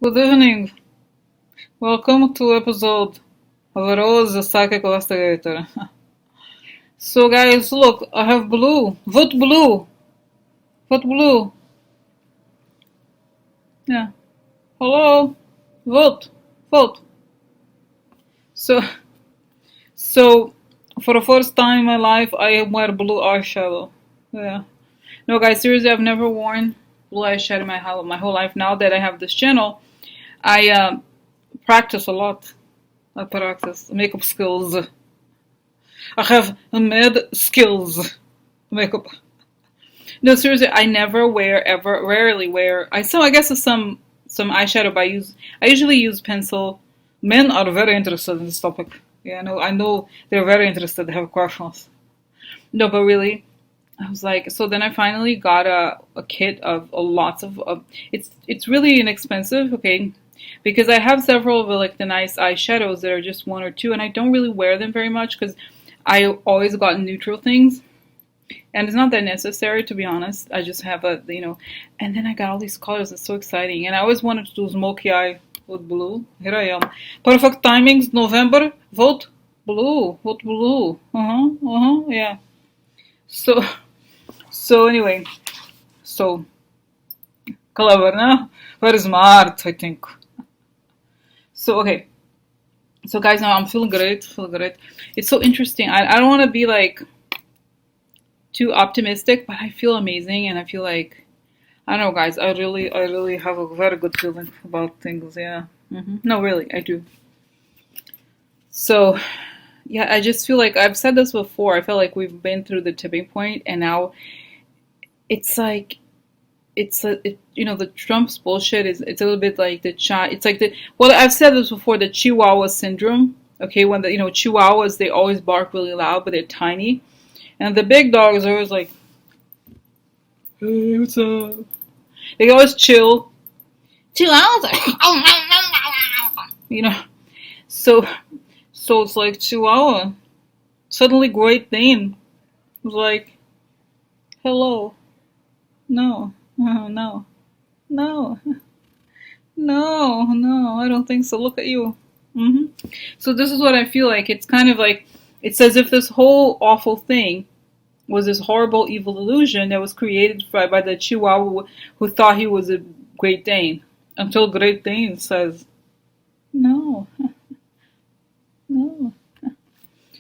Good evening. Welcome to episode of Rose the Psychic Investigator. So guys, look, I have blue. Vote blue. Vote blue. Yeah. Hello. Vote. Vote. So, so for the first time in my life, I wear blue eyeshadow. Yeah. No, guys, seriously, I've never worn blue eyeshadow my whole life. Now that I have this channel, I practice a lot. I practice makeup skills. I have mad skills. Makeup. No, seriously, I never wear ever. Rarely wear. I guess it's some eyeshadow, but I usually use pencil. Men are very interested in this topic. Yeah, I know they're very interested. They have questions. No, but really, I was like, so then I finally got a kit of lots of. It's really inexpensive, okay, because I have several of like the nice eyeshadows that are just one or two, and I don't really wear them very much because I always got neutral things. And it's not that necessary, to be honest. I just have and then I got all these colors. It's so exciting. And I always wanted to do smoky eye with blue. Here I am. Perfect timings, November. Vote blue. Vote blue. Yeah. So, so anyway. So, clever, no? Very smart, I think. So, okay. So, guys, now I'm feeling great. Feeling great. It's so interesting. I don't want to be like too optimistic, but I feel amazing, and I feel like I don't know, guys. I really have a very good feeling about things. Yeah. No, really, I do. So, yeah, I just feel like I've said this before. I feel like we've been through the tipping point, and now it's like the Trump's bullshit is it's a little bit like it's like I've said this before, the Chihuahua syndrome. Okay, when the Chihuahuas, they always bark really loud, but they're tiny. And the big dogs are always like, hey, what's up? They always chill. 2 hours. you know. So it's like Chihuahua. Suddenly Great Dane was like, hello. No. No. No. No, I don't think so. Look at you. So this is what I feel like. It's kind of like, it's as if this whole awful thing was this horrible evil illusion that was created by the Chihuahua who thought he was a Great Dane. Until Great Dane says, no, no.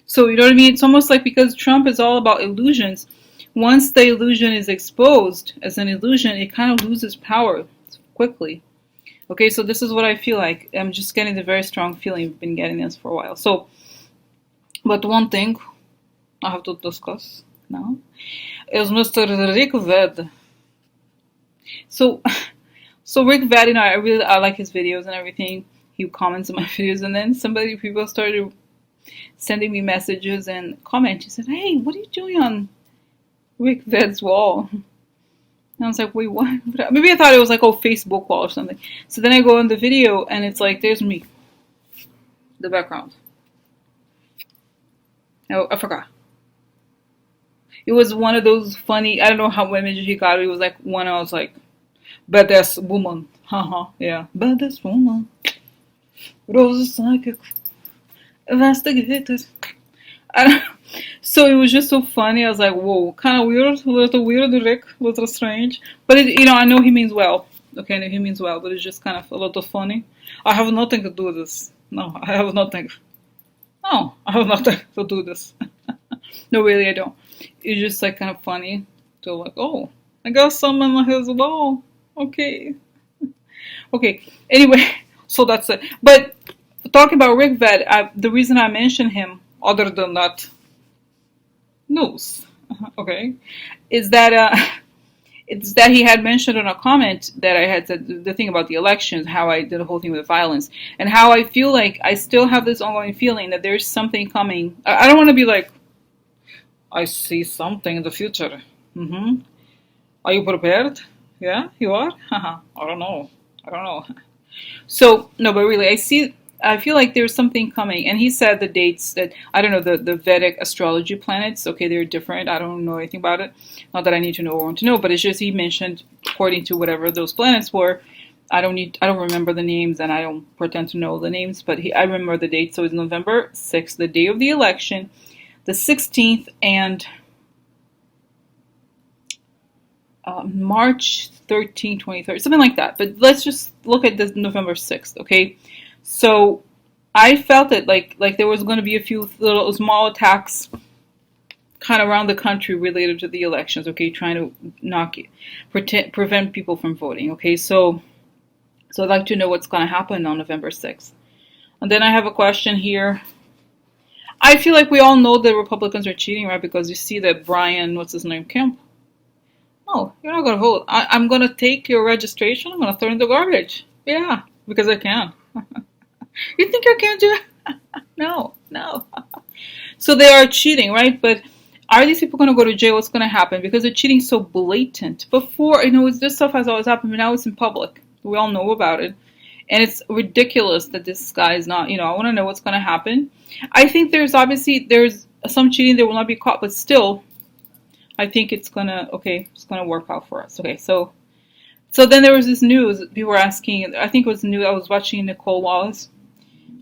So you know what I mean? It's almost like, because Trump is all about illusions, once the illusion is exposed as an illusion, it kind of loses power quickly. Okay, so this is what I feel like. I'm just getting the very strong feeling. I've been getting this for a while. So, but one thing I have to discuss now is Mr. Rick Ved. So Rick Ved, I like his videos and everything. He comments on my videos, and then people started sending me messages and comments. He said, "Hey, what are you doing on Rick Ved's wall?" And I was like, "Wait, what?" Maybe I thought it was like, Facebook wall or something. So then I go in the video, and it's like, there's me, the background. Oh, I forgot. It was one of those funny, I don't know how images he got. It was like one I was like, badass woman. Haha, yeah. Badass woman. Rose psychic. Investigator. So it was just so funny. I was like, whoa, kind of weird. A little weird, Rick. A little strange. But, I know he means well. Okay, I know he means well. But it's just kind of a little funny. I have nothing to do with this. No, I have nothing. No, I have nothing to do with this. No, really, I don't. It's just like kind of funny to like, oh, I got someone on his wall. Okay. Okay. Anyway, so that's it. But talking about Rick Ved, the reason I mentioned him, other than that news, okay, is that it's that he had mentioned in a comment that I had said the thing about the elections, how I did the whole thing with violence, and how I feel like I still have this ongoing feeling that there's something coming. I don't want to be like, I see something in the future. Are you prepared? Yeah, you are? I don't know. So, no, but really, I feel like there's something coming. And he said the dates that, I don't know, the Vedic astrology planets, okay, they're different. I don't know anything about it. Not that I need to know or want to know, but it's just he mentioned, according to whatever those planets were, I don't remember the names, and I don't pretend to know the names, but I remember the date. So it's November 6th, the day of the election, the 16th, and March 13th, 23rd, something like that. But let's just look at this November 6th, okay? So I felt it like there was going to be a few little small attacks kind of around the country related to the elections, okay, trying to prevent people from voting, okay? So I'd like to know what's going to happen on November 6th. And then I have a question here. I feel like we all know that Republicans are cheating, right? Because you see that Brian, what's his name, Kemp? No, you're not going to vote. I'm going to take your registration. I'm going to throw it in the garbage. Yeah, because I can. You think I can't do it? No, no. So they are cheating, right? But are these people going to go to jail? What's going to happen? Because the cheating's so blatant. Before, this stuff has always happened, but now it's in public. We all know about it. And it's ridiculous that this guy is not, I want to know what's going to happen. I think there's some cheating that will not be caught, but still, I think it's going to work out for us. Okay, so then there was this news. People were asking, I think it was new. I was watching Nicole Wallace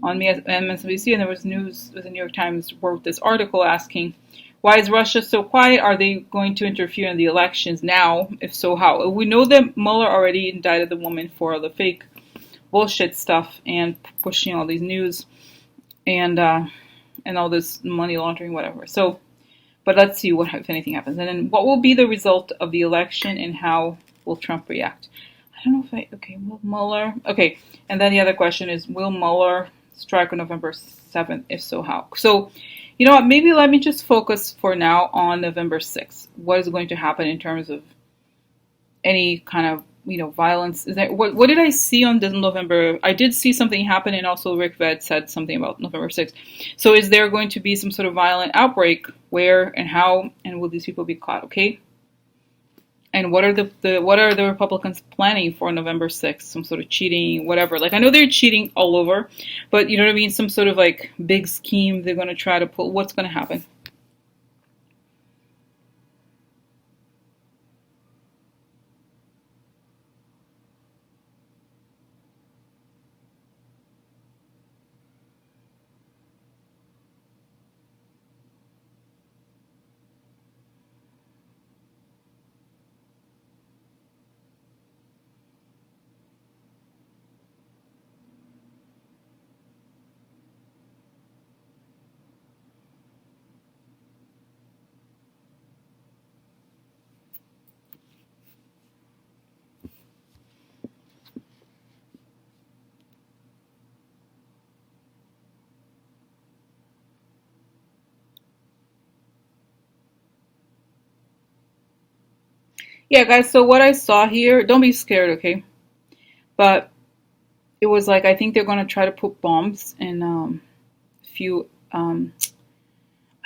on MSNBC, and there was news. The New York Times wrote this article asking, why is Russia so quiet? Are they going to interfere in the elections now? If so, how? We know that Mueller already indicted the woman for the fake bullshit stuff and pushing all these news and all this money laundering, whatever. So, but let's see if anything happens. And then what will be the result of the election and how will Trump react? I don't know will Mueller, and then the other question is, will Mueller strike on November 7th? If so, how? So, you know what, maybe let me just focus for now on November 6th. What is going to happen in terms of any kind of, violence? Is that, what did I see on this November? I did see something happen, and also Rick Ved said something about November 6th. So is there going to be some sort of violent outbreak? Where and how? And will these people be caught? Okay. And what are the Republicans planning for November 6th? Some sort of cheating, whatever. Like, I know they're cheating all over, but you know what I mean? Some sort of like big scheme they're going to try to pull. What's going to happen? Yeah, guys, so what I saw here, don't be scared, okay? But it was like, I think they're going to try to put bombs in a few, I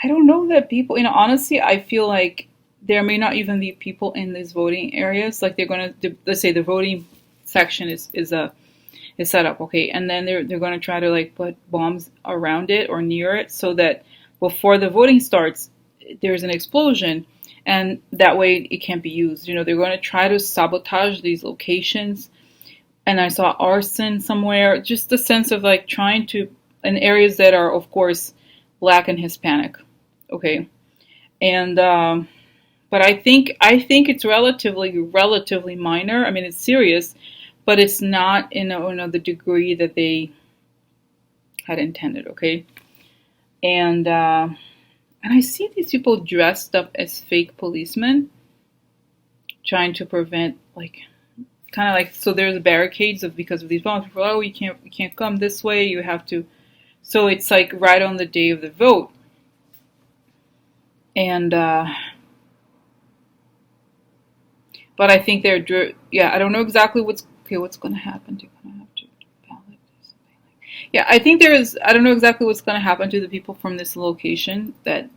don't know that people, honestly, I feel like there may not even be people in these voting areas. Like, they're going to, let's say the voting section is set up, okay? And then they're going to try to like put bombs around it or near it so that before the voting starts, there's an explosion. And that way it can't be used. They're going to try to sabotage these locations. And I saw arson somewhere. Just the sense of like trying to, in areas that are, of course, Black and Hispanic. Okay. And, but I think it's relatively minor. I mean, it's serious, but it's not in the degree that they had intended. Okay. And I see these people dressed up as fake policemen trying to prevent, like, kind of like, so there's barricades because of these bombs. People, oh, you can't come this way. You have to. So it's like right on the day of the vote. And, but I think I don't know exactly what's going to happen. They're going to have to ballot. Yeah, I think I don't know exactly what's going to happen to the people from this location that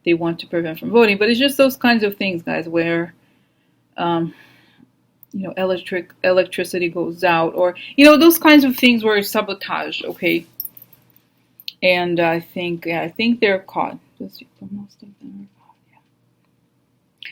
they want to prevent from voting. But it's just those kinds of things, guys, where, electricity goes out, or, those kinds of things where it's sabotage, okay? And I think they're caught. Those people, most of them are caught, yeah.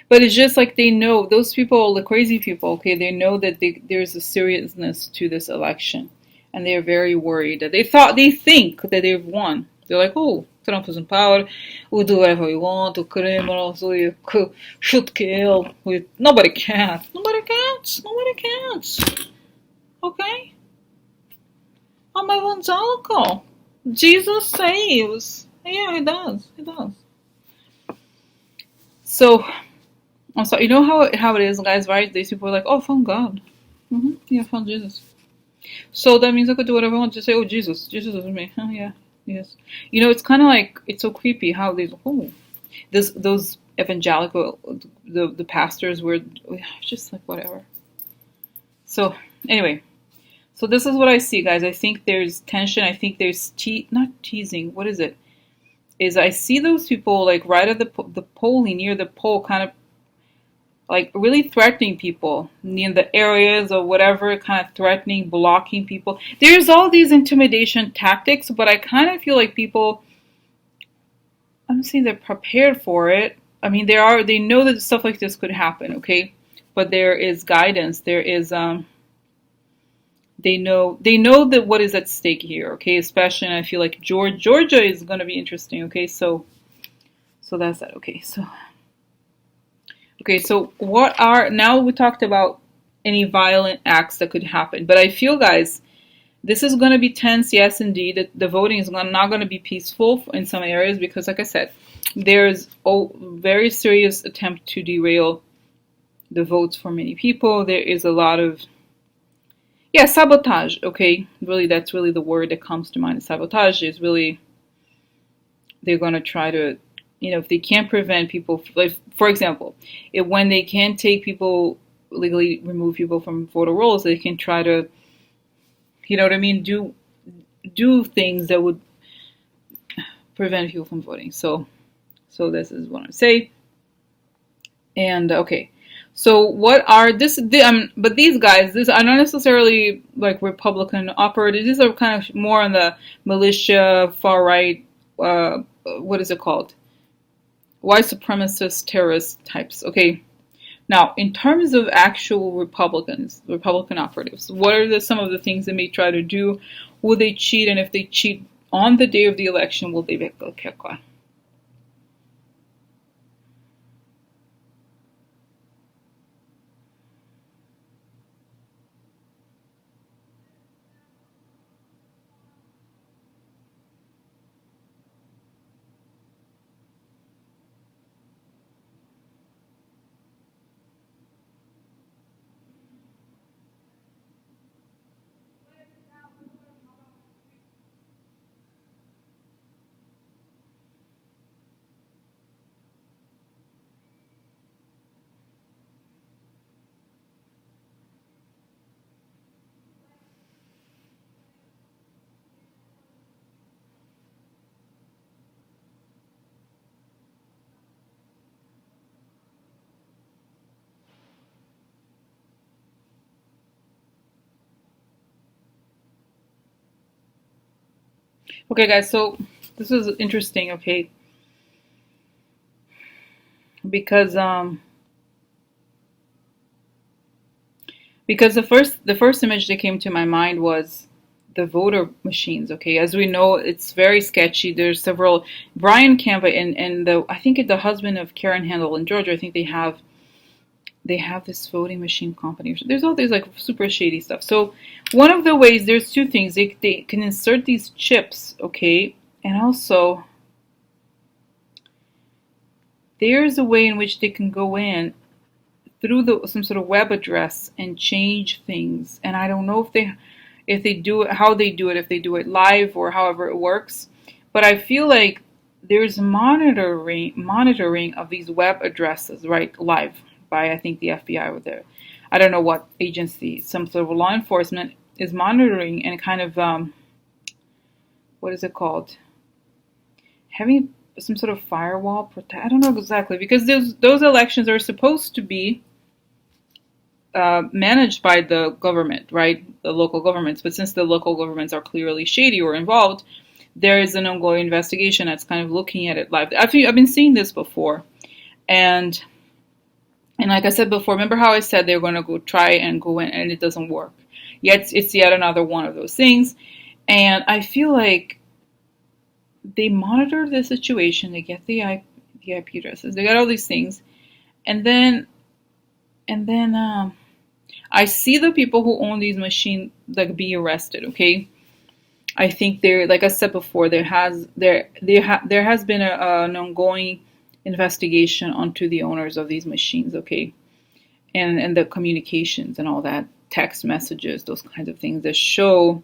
But it's just like they know those people, the crazy people. Okay, they know that there's a seriousness to this election, and they're very worried that they think that they've won. They're like, oh, Trump is in power. We'll do whatever we want. The criminals, we should kill. Nobody counts. Nobody counts. Nobody counts. Okay, I'm evangelical. Jesus saves. Yeah, he does. He does. So I'm sorry. You know how it is, guys, right? These people are like, oh, I found God. Yeah, I found Jesus. So that means I could do whatever I want to say. Oh, Jesus is me. Oh, yeah, yes. You know, it's kind of like it's so creepy how those evangelical the pastors were just like whatever. So anyway, so this is what I see, guys. I think there's tension. I think there's not teasing. What is it? Is I see those people like right at the polling near the poll, kind of like really threatening people in the areas or whatever, kind of threatening, blocking people. There's all these intimidation tactics, but I kind of feel like people, I'm saying they're prepared for it. I mean, they know that stuff like this could happen, okay? But there is guidance. There is, they know that what is at stake here, okay? Especially, and I feel like Georgia is going to be interesting, okay? So that's that, okay? So now we talked about any violent acts that could happen. But I feel, guys, this is going to be tense, yes, indeed. The voting is not going to be peaceful in some areas because, like I said, there's a very serious attempt to derail the votes for many people. There is a lot of, sabotage, okay? Really, that's really the word that comes to mind. Sabotage is really, they're going to try to, if they can't prevent people, like, for example, when they can't legally remove people from voter rolls, they can try to, you know what I mean, do things that would prevent people from voting. So this is what I say. And okay, so what are but these guys, these are not necessarily like Republican operatives. These are kind of more on the militia, far right. What is it called? White supremacist terrorist types. Okay. Now, in terms of actual Republican operatives, what are some of the things they may try to do? Will they cheat? And if they cheat on the day of the election, will they be killed? Okay, guys, so this is interesting, okay? Because the first image that came to my mind was the voter machines, okay? As we know, it's very sketchy. There's several Brian Kemp and I think the husband of Karen Handel in Georgia, I think they have this voting machine company. There's all these like super shady stuff. So one of the ways, there's two things. They can insert these chips, okay? And also there's a way in which they can go in through some sort of web address and change things. And I don't know if they do it, how they do it, if they do it live or however it works. But I feel like there's monitoring of these web addresses, right, live by, I think, the FBI or there. I don't know what agency, some sort of law enforcement is monitoring and kind of, what is it called? Having some sort of firewall protect. I don't know exactly, because those elections are supposed to be managed by the government, right? The local governments. But since the local governments are clearly shady or involved, there is an ongoing investigation that's kind of looking at it live. I've been seeing this before, and And like I said before, remember how I said they're going to go try and go in and it doesn't work. Yet it's yet another one of those things. And I feel like they monitor the situation, they get the IP addresses, they got all these things, and then I see the people who own these machines like be arrested. Okay, I think there, like I said before, there has been an ongoing investigation onto the owners of these machines. Okay, and the communications and all that, text messages, those kinds of things that show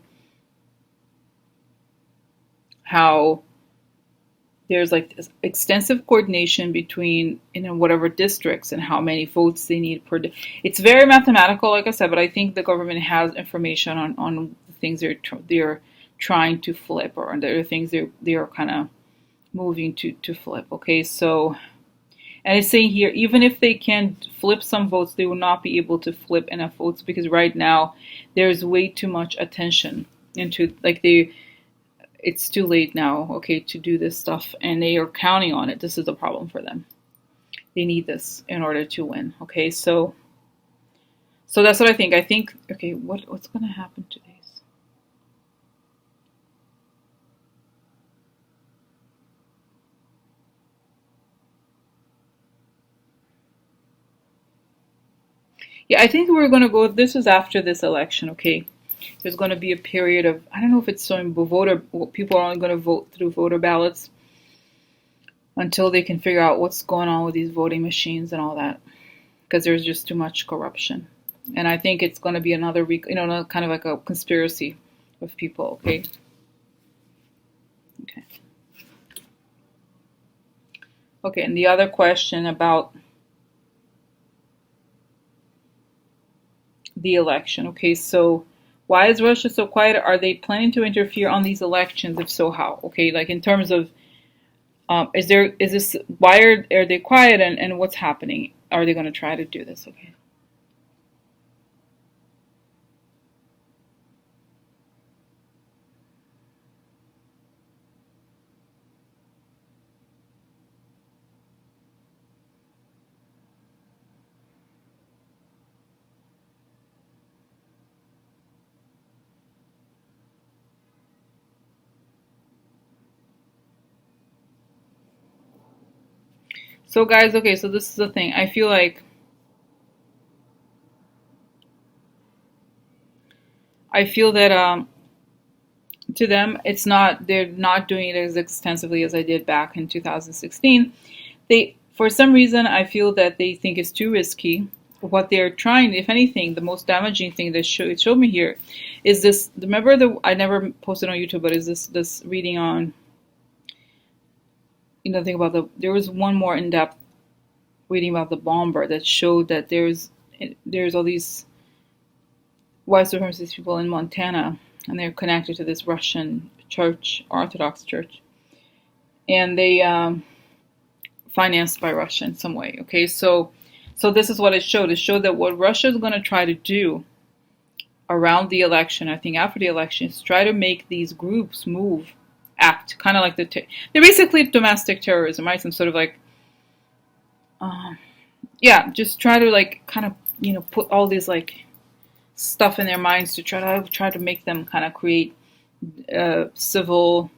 how there's like this extensive coordination between whatever districts and how many votes they need per day. It's very mathematical, like I said, but I think the government has information on the things they're trying to flip, or there are things they're kind of moving to flip. Okay, so, and it's saying here, even if they can flip some votes, they will not be able to flip enough votes because right now there's way too much attention into like it's too late now, okay, to do this stuff, and they are counting on it. This is a problem for them. They need this in order to win. Okay, so that's what I think. I think, okay, what's going to happen to these? Yeah, I think we're going to go. This is after this election. Okay, there's going to be a period of, I don't know if it's showing voter. People are only going to vote through voter ballots until they can figure out what's going on with these voting machines and all that, because there's just too much corruption. And I think it's going to be another, kind of like a conspiracy of people. Okay. Okay. Okay. And the other question about the election. Okay. So why is Russia so quiet? Are they planning to interfere on these elections? If so, how? Okay. Like in terms of, why are they quiet, and what's happening? Are they going to try to do this? Okay. So guys, okay, so this is the thing. I feel that to them they're not doing it as extensively as I did back in 2016. They, for some reason, I feel that they think it's too risky. What they're trying, if anything, the most damaging thing that it showed me here is this. Remember I never posted on YouTube, but is this reading on, think about there was one more in-depth reading about the bomber that showed that there's all these white supremacist people in Montana, and they're connected to this Russian church, Orthodox church, and they financed by Russia in some way. Okay, so this is what it showed. It showed that what Russia is going to try to do around the election, I think after the election, is try to make these groups act kind of like they're basically domestic terrorism, right? Some sort of like, just try to like kind of put all these like stuff in their minds to try to make them kind of create civil.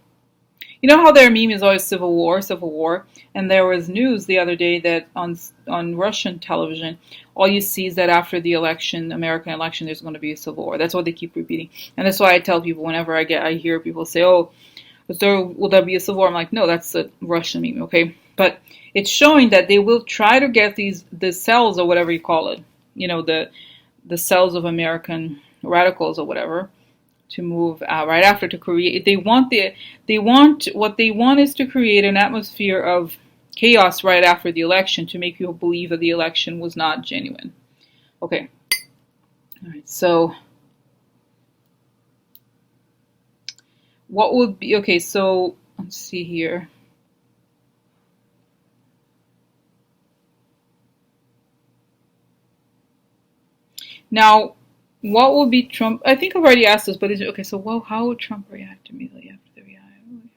You know how their meme is always civil war, and there was news the other day that on Russian television, all you see is that after the election, American election, there's going to be a civil war. That's what they keep repeating, and that's why I tell people whenever I hear people say, "Oh, will there be a civil war?" I'm like, no, that's a Russian meme, okay? But it's showing that they will try to get the cells or whatever you call it, the cells of American radicals or whatever, to move out right after to create. What they want is to create an atmosphere of chaos right after the election to make people believe that the election was not genuine. Okay. All right. So what would be okay? So let's see here. Now, what will be Trump? I think I've already asked this, but okay. So, how would Trump react immediately after the reaction?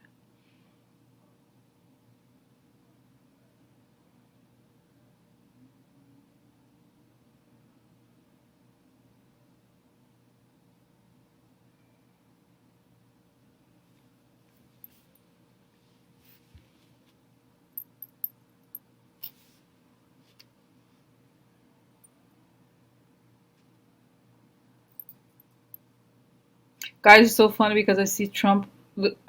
Guys, it's so funny because I see Trump.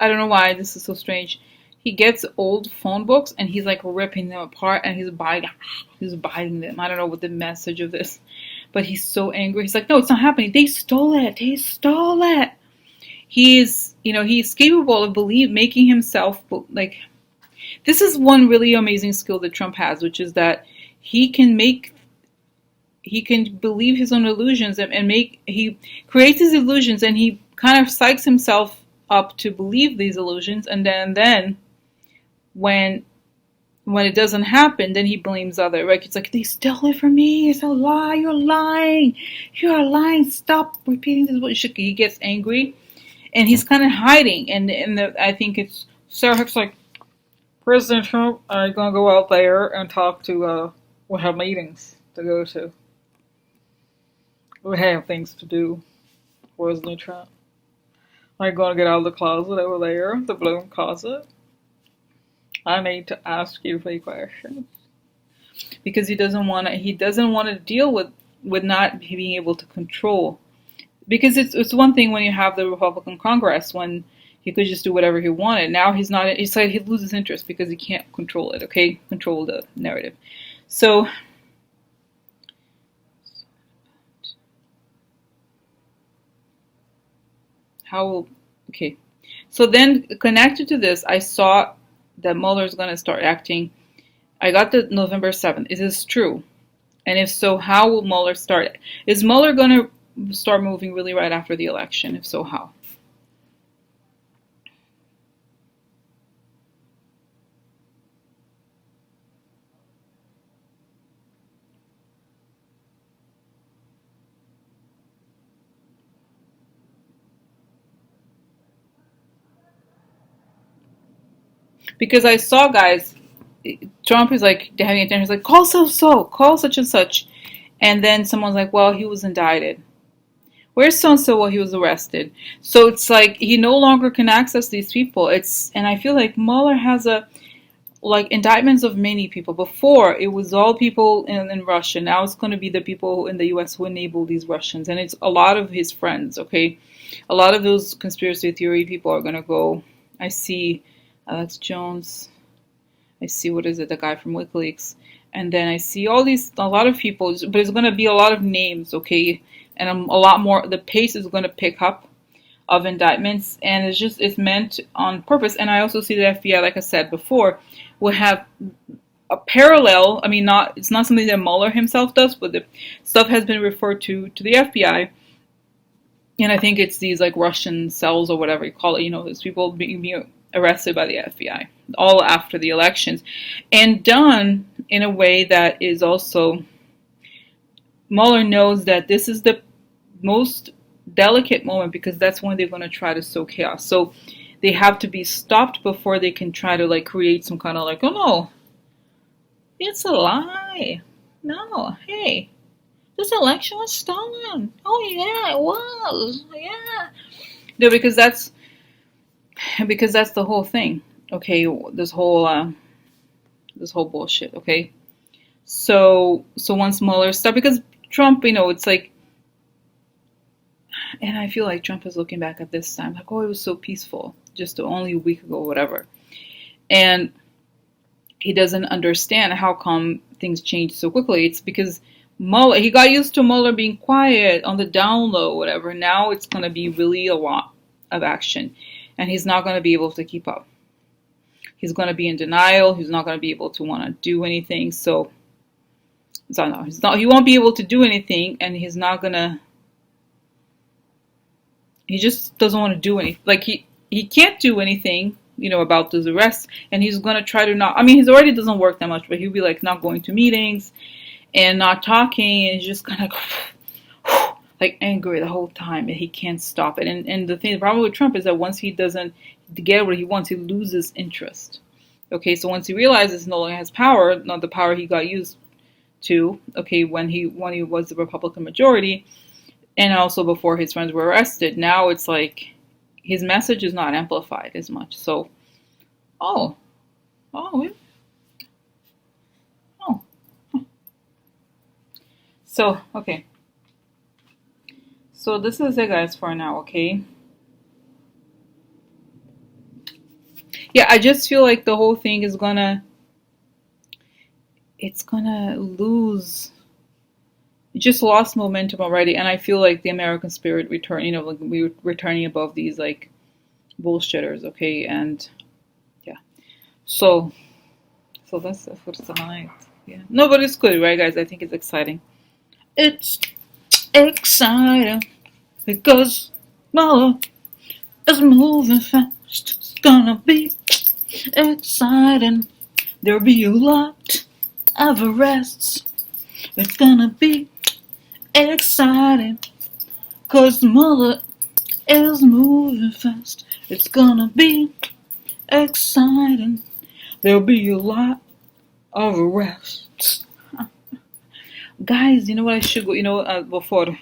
I don't know why this is so strange. He gets old phone books and he's like ripping them apart and he's biting them. I don't know what the message of this, but he's so angry. He's like, no, it's not happening. They stole it. They stole it. He's, he's capable of making himself like. This is one really amazing skill that Trump has, which is that he can make he can believe his own illusions and he creates his illusions and he kind of psychs himself up to believe these illusions, and then when it doesn't happen, then he blames other, right? It's like, they stole it from me, it's a lie, you're lying, stop repeating this bullshit. He gets angry and he's kind of hiding, and I think it's Sarah Hicks like, President Trump, I'm gonna go out there and talk to we have meetings to go to. We have things to do, President Trump. I'm going to get out of the closet over there, the blue closet. I need to ask you 3 questions. Because he doesn't want to deal with not being able to control. Because it's one thing when you have the Republican Congress, when he could just do whatever he wanted. Now he's not, it's like he loses interest because he can't control it, okay? Control the narrative. So, okay. So then, connected to this, I saw that Mueller's going to start acting. I got the November 7th. Is this true? And if so, how will Mueller start? Is Mueller going to start moving really right after the election? If so, how? Because I saw, guys, Trump is like having attention. He's like, call call such and such. And then someone's like, well, he was indicted. Where's so and so? Well, he was arrested. So it's like he no longer can access these people. And I feel like Mueller has indictments of many people. Before, it was all people in Russia. Now it's going to be the people in the U.S. who enable these Russians. And it's a lot of his friends, okay? A lot of those conspiracy theory people are going to go. I see Alex Jones. I see, the guy from WikiLeaks. And then I see a lot of people, but it's going to be a lot of names, okay? And a lot more, the pace is going to pick up of indictments, and it's meant on purpose. And I also see the FBI, like I said before, will have a parallel. I mean, it's not something that Mueller himself does, but the stuff has been referred to the FBI. And I think it's these like Russian cells or whatever you call it, these people being arrested by the FBI, all after the elections, and done in a way that is also, Mueller knows that this is the most delicate moment because that's when they're going to try to sow chaos. So they have to be stopped before they can try to create some kind of oh no, it's a lie. No, hey, this election was stolen. Oh yeah, it was. Yeah. No, because that's the whole thing. Okay, this whole bullshit. Okay, so once Mueller stopped, because Trump, it's like, and I feel like Trump is looking back at this time like, oh, it was so peaceful just only a week ago, whatever, and he doesn't understand how come things change so quickly. It's because Mueller, he got used to Mueller being quiet on the down low, whatever. Now it's going to be really a lot of action, and he's not going to be able to keep up. He's going to be in denial. He's not going to be able to want to do anything. So he won't be able to do anything, and he's not going to. He just doesn't want to do anything. Like he can't do anything, about those arrests, and he's going to try to not. I mean, he's already doesn't work that much, but he'll be like not going to meetings and not talking, and he's just kind of angry the whole time, and he can't stop it. And the problem with Trump is that once he doesn't get what he wants, he loses interest. Okay, so once he realizes he no longer has power, not the power he got used to, okay, when he was the Republican majority, and also before his friends were arrested, now it's like his message is not amplified as much. So, oh. So, okay. So this is it, guys, for now, okay? Yeah, I just feel like the whole thing is gonna, it's gonna lose. It just lost momentum already, and I feel like the American spirit return. You know, like we're returning above these like bullshitters. Okay, and yeah. So, so that's it for tonight. Yeah. No, but it's good, right, guys? I think it's exciting. It's exciting because Mueller is moving fast. It's gonna be exciting. There'll be a lot of arrests. It's gonna be exciting cause Mueller is moving fast. It's gonna be exciting. There'll be a lot of arrests. Guys, you know what I should go, before.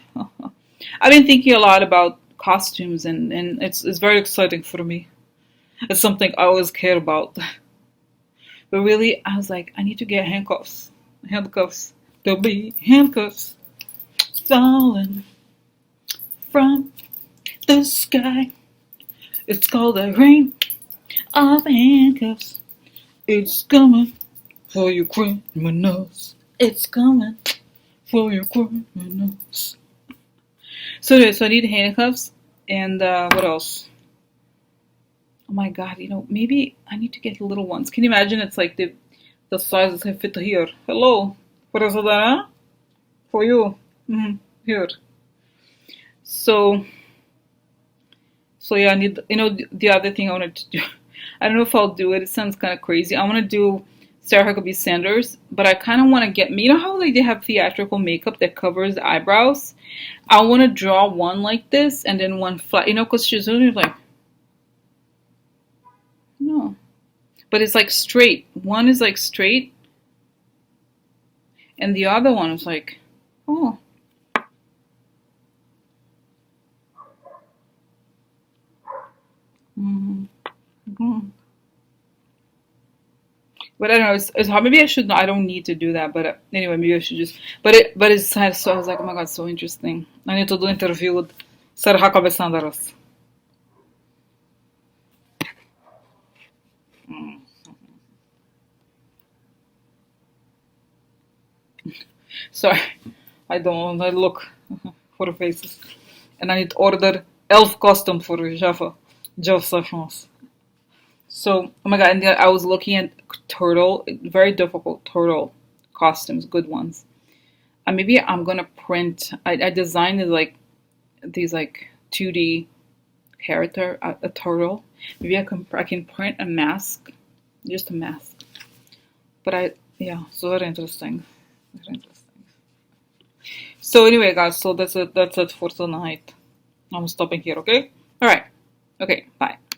I've been thinking a lot about costumes and it's very exciting for me. It's something I always care about. But really, I was like, I need to get handcuffs. Handcuffs. There'll be handcuffs falling from the sky. It's called a rain of handcuffs. It's coming for your criminals. It's coming for your criminals. So I need handcuffs and what else? Oh my god, maybe I need to get little ones. Can you imagine? It's like the sizes can fit here. Hello, what is that? For you. Here. So yeah, I need, the other thing I wanted to do. I don't know if I'll do it. It sounds kind of crazy. I want to do Sarah Huckabee Sanders, but I kind of want to get, how like they have theatrical makeup that covers the eyebrows? I want to draw one like this and then one flat, because she's really like, no. But it's like straight. One is like straight and the other one is like, oh. But I don't know. It's hard. Maybe I should. I don't need to do that. But anyway, maybe I should just. It's so. I was like, oh my god, so interesting. I need to do interview with Sarah Huckabee Sanders. Sorry, I don't. I look for faces, and I need to order elf costume for Jeff Sessions. So, oh my god, and I was looking at turtle, very difficult turtle costumes, good ones. And maybe I'm gonna print. I designed it like these like 2D character, a turtle. Maybe I can print a mask, just a mask. But yeah, so very interesting. Very interesting. So anyway, guys, so that's it for tonight. I'm stopping here, okay? All right. Okay, bye.